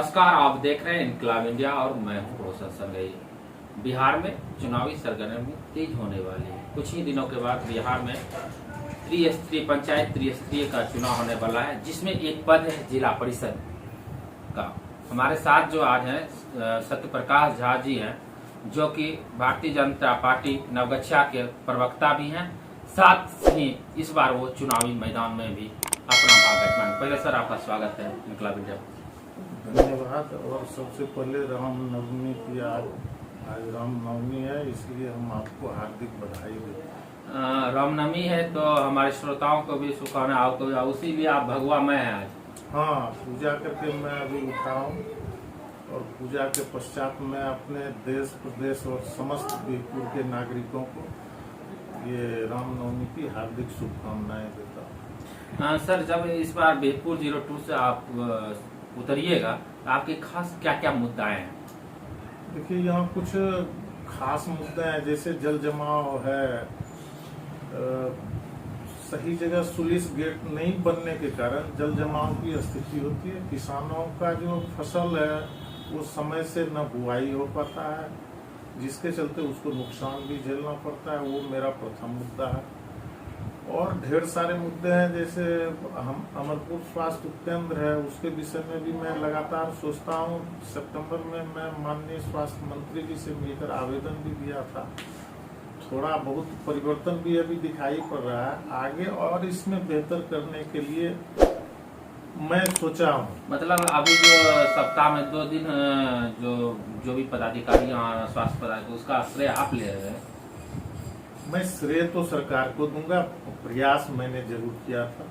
नमस्कार, आप देख रहे हैं इनकलाब इंडिया और मैं हूं रोशन संगई। बिहार में चुनावी सरगर्मी तेज होने वाली है। कुछ ही दिनों के बाद बिहार में त्रिस्तरीय पंचायत त्रिस्तरीय का चुनाव होने वाला है, जिसमें एक पद है जिला परिषद का। हमारे साथ जो आज हैं सत्यप्रकाश झा जी हैं, जो कि भारतीय जनता पार्टी नवगछिया के प्रवक्ता भी हैं। साथ ही इस बार वो चुनावी मैदान में भी अपना भाग आजमाएंगे। पहले सर आपका स्वागत है इनकलाब इंडिया। धन्यवाद। और सबसे पहले रामनवमी की आज रामनवमी है, इसलिए हम आपको हार्दिक बधाई देते हैं। रामनवमी है तो हमारे श्रोताओं को भी शुभकामनाएं, आपको भी। उसी लिए आप भगवा में हैं आज। हाँ, पूजा करके मैं अभी उठा हूँ और पूजा के पश्चात मैं अपने देश प्रदेश और समस्त बिहपुर के नागरिकों को ये रामनवमी की हार्दिक शुभकामनाएं देता हूँ। सर, जब इस बार बिहपुर 02 से आप उतरिएगा तो आपके खास क्या क्या मुद्दाएं हैं? देखिए, यहाँ कुछ खास मुद्दे हैं, जैसे जल जमाव है, सही जगह सुलिस गेट नहीं बनने के कारण जल जमाव की स्थिति होती है। किसानों का जो फसल है वो समय से न बुआई हो पाता है, जिसके चलते उसको नुकसान भी झेलना पड़ता है। वो मेरा प्रथम मुद्दा है। और ढेर सारे मुद्दे हैं, जैसे हम अमरपुर स्वास्थ्य उपकेंद्र है, उसके विषय में भी मैं लगातार सोचता हूँ। सितंबर में मैं माननीय स्वास्थ्य मंत्री जी से मिलकर आवेदन भी दिया था। थोड़ा बहुत परिवर्तन भी अभी दिखाई पड़ रहा है। आगे और इसमें बेहतर करने के लिए मैं सोचा हूँ। मतलब अभी जो सप्ताह में 2 दिन जो भी पदाधिकारी यहाँ स्वास्थ्य पदाधिकारी, उसका श्रेय आप ले रहे हैं? मैं श्रेय तो सरकार को दूंगा, प्रयास मैंने जरूर किया था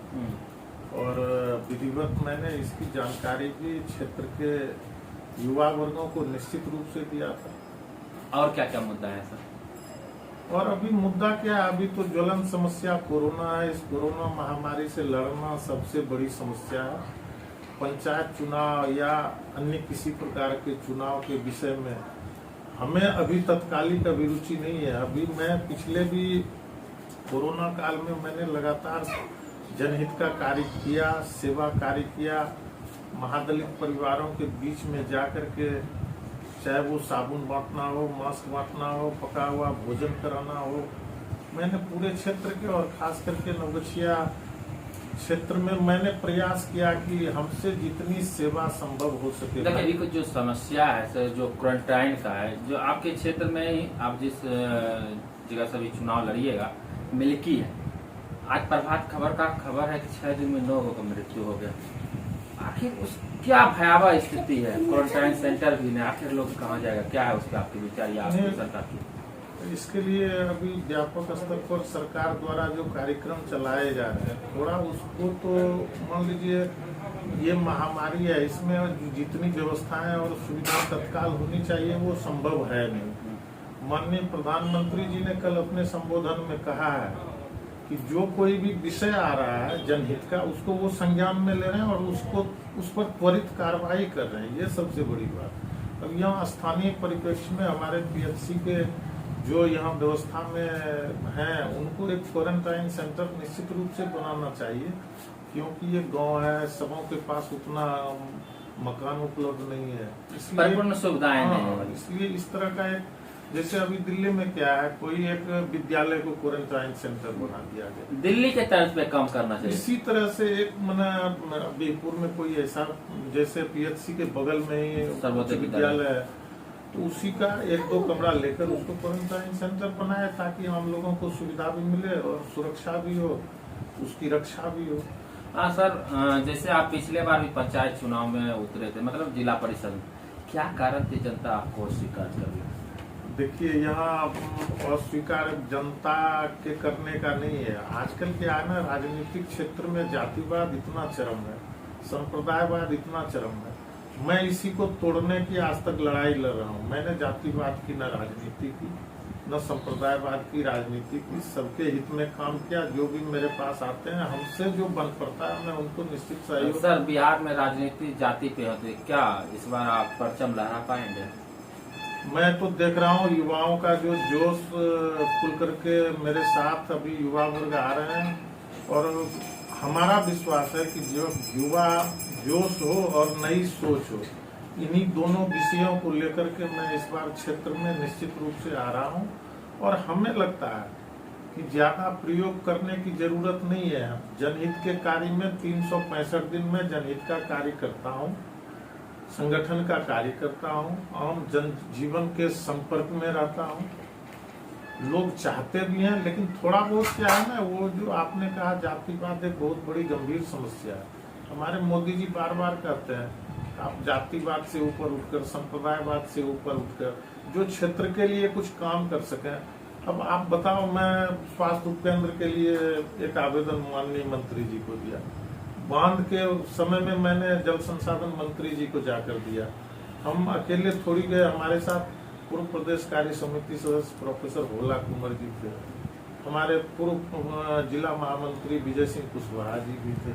और विधिवत मैंने इसकी जानकारी भी क्षेत्र के युवा वर्गों को निश्चित रूप से दिया था। और क्या क्या मुद्दा है सर? और अभी मुद्दा क्या है, अभी तो ज्वलन समस्या कोरोना है। इस कोरोना महामारी से लड़ना सबसे बड़ी समस्या है। पंचायत चुनाव या अन्य किसी प्रकार के चुनाव के विषय में हमें अभी तत्कालिक अभिरुचि नहीं है। अभी मैं पिछले भी कोरोना काल में मैंने लगातार जनहित का कार्य किया, सेवा कार्य किया। महादलित परिवारों के बीच में जाकर के, चाहे वो साबुन बांटना हो, मास्क बांटना हो, पका हुआ भोजन कराना हो, मैंने पूरे क्षेत्र के और खास करके नवगछिया क्षेत्र में मैंने प्रयास किया कि हमसे जितनी सेवा संभव हो सके। देखिए, अभी कुछ जो समस्या है सर, जो क्वारंटाइन का है, जो आपके क्षेत्र में ही आप जिस जगह से भी चुनाव लड़िएगा, मिल्की है। आज प्रभात खबर है कि 6 दिन में 9 लोगों का मृत्यु हो गया। आखिर उस क्या भयावह स्थिति है? क्वारंटाइन सेंटर भी नहीं, आखिर लोग कहाँ जाएगा? क्या है उस पर आपके विचार या आपकी सरकार की? इसके लिए अभी व्यापक स्तर पर सरकार द्वारा जो कार्यक्रम चलाए जा रहे हैं, थोड़ा उसको तो मान लीजिए, ये महामारी है, इसमें जितनी व्यवस्थाएं और सुविधा तत्काल होनी चाहिए वो संभव है नहीं। माननीय प्रधानमंत्री जी ने कल अपने संबोधन में कहा है कि जो कोई भी विषय आ रहा है जनहित का, उसको वो संज्ञान में ले रहे हैं और उस पर त्वरित कार्रवाई कर रहे हैं। ये सबसे बड़ी बात। अब यहाँ स्थानीय परिप्रेक्ष्य में हमारे PHC के जो यहाँ व्यवस्था में हैं, उनको एक क्वारंटाइन सेंटर निश्चित रूप से बनाना चाहिए, क्योंकि ये गांव है, सबों के पास उतना मकान उपलब्ध नहीं है, इसलिए परिपूर्ण सुविधाएं नहीं है। इसलिए इस तरह का एक, जैसे अभी दिल्ली में क्या है, कोई एक विद्यालय को क्वारंटाइन सेंटर बना दिया गया। दिल्ली के तर्ज पे काम करना चाहिए। इसी तरह से एक बिहपुर में कोई ऐसा, जैसे PHC के बगल में ही सर्वोदय विद्यालय है, तो उसी का 1-2 कमरा लेकर उसको क्वारंटाइन सेंटर बनाए, ताकि हम लोगों को सुविधा भी मिले और सुरक्षा भी हो, उसकी रक्षा भी हो। हाँ सर, जैसे आप पिछले बार भी पंचायत चुनाव में उतरे थे, मतलब जिला परिषद में, क्या कारण थी जनता आपको अस्वीकार कर रही? देखिए, यहाँ अस्वीकार जनता के करने का नहीं है। आजकल क्या है ना, राजनीतिक क्षेत्र में जातिवाद इतना चरम है, संप्रदायवाद इतना चरम है। मैं इसी को तोड़ने की आज तक लड़ाई लड़ रहा हूँ। मैंने जातिवाद की न राजनीति की, न संप्रदायवाद की राजनीति की। सबके हित में काम किया। जो भी मेरे पास आते हैं, हमसे जो बन पड़ता है, मैं उनको निश्चित सहयोग। सर, बिहार में राजनीति जाति पे होती है, क्या इस बार आप परचम लहरा पाएंगे? मैं तो देख रहा हूँ युवाओं का जो जोश खुल करके मेरे साथ अभी युवा वर्ग आ रहे हैं, और हमारा विश्वास है कि जो युवा जोश हो और नई सोच हो, इन्हीं दोनों विषयों को लेकर के मैं इस बार क्षेत्र में निश्चित रूप से आ रहा हूं और हमें लगता है कि ज्यादा प्रयोग करने की जरूरत नहीं है। जनहित के कार्य में 365 दिन में जनहित का कार्य करता हूं, संगठन का कार्य करता हूं, आम जन जीवन के संपर्क में रहता हूं। लोग चाहते भी हैं, लेकिन थोड़ा बहुत क्या है ना, वो जो आपने कहा जातिवाद एक बहुत बड़ी गंभीर समस्या है। हमारे मोदी जी बार बार कहते हैं आप जातिवाद से ऊपर उठकर, संप्रदायवाद से ऊपर उठकर जो क्षेत्र के लिए कुछ काम कर सकें। अब आप बताओ, मैं स्वास्थ्य उपकेंद्र के लिए एक आवेदन माननीय मंत्री जी को दिया, बांध के समय में मैंने जल संसाधन मंत्री जी को जाकर दिया। हम अकेले थोड़ी गए, हमारे साथ पूर्व प्रदेश कार्य समिति सदस्य प्रोफेसर भोला कुंवर जी थे, हमारे पूर्व जिला महामंत्री विजय सिंह कुशवाहा जी भी थे।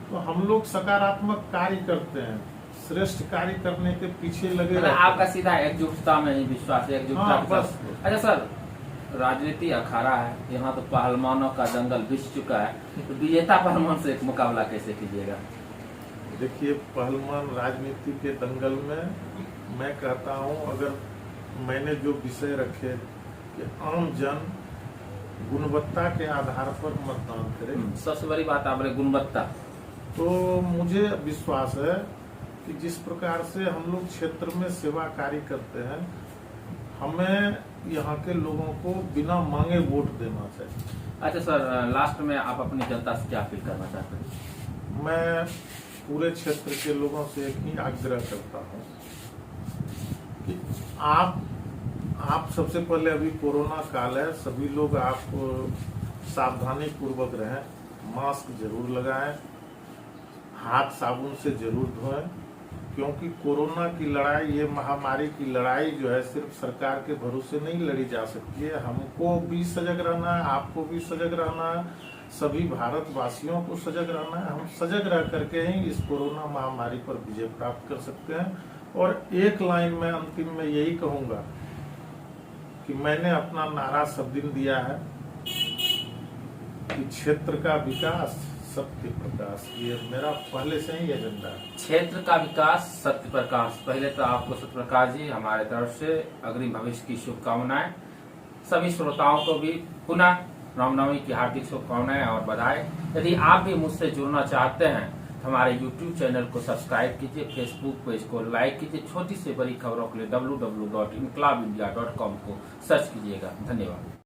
तो हम लोग सकारात्मक कार्य करते हैं, श्रेष्ठ कार्य करने के पीछे लगे रहते हैं। आपका सीधा एकजुटता में ही विश्वास है, एकजुटता हाँ, के साथ। बस। अच्छा सर, राजनीति अखाड़ा है, यहाँ तो पहलवानों का दंगल बिछ चुका है, तो विजेता पहलवान से एक मुकाबला कैसे कीजिएगा? देखिए, पहलवान राजनीति के दंगल में मैं कहता हूँ, अगर मैंने जो विषय रखे कि आम जन गुणवत्ता के आधार पर मतदान करे, सबसे बड़ी बात आपने गुणवत्ता, तो मुझे विश्वास है कि जिस प्रकार से हम लोग क्षेत्र में सेवा कार्य करते हैं, हमें यहाँ के लोगों को बिना मांगे वोट देना चाहिए। अच्छा सर, लास्ट में आप अपनी जनता से क्या अपील करना चाहते हैं? मैं पूरे क्षेत्र के लोगों से एक ही आग्रह करता हूँ कि आप सबसे पहले, अभी कोरोना काल है, सभी लोग आप सावधानी पूर्वक रहें, मास्क जरूर लगाएं, हाथ साबुन से जरूर धोएं, क्योंकि कोरोना की लड़ाई, ये महामारी की लड़ाई जो है सिर्फ सरकार के भरोसे नहीं लड़ी जा सकती है। हमको भी सजग रहना है, आपको भी सजग रहना है, सभी भारतवासियों को सजग रहना है। हम सजग रह करके ही इस कोरोना महामारी पर विजय प्राप्त कर सकते हैं। और एक लाइन में अंतिम में यही कहूंगा कि मैंने अपना नारा सब दिन दिया है कि क्षेत्र का विकास, सत्य प्रकाश, ये मेरा पहले से ही एजेंडा है। क्षेत्र का विकास, सत्य प्रकाश। पहले तो आपको सत्य प्रकाश जी हमारे तरफ से अग्रिम भविष्य की शुभकामनाएं। सभी श्रोताओं को भी पुनः रामनवमी की हार्दिक शुभकामनाएं और बधाई। यदि आप भी मुझसे जुड़ना चाहते हैं तो हमारे YouTube चैनल को सब्सक्राइब कीजिए, फेसबुक पेज को लाइक कीजिए। छोटी से बड़ी खबरों के लिए www.inqilabindia.com को सर्च कीजिएगा। धन्यवाद।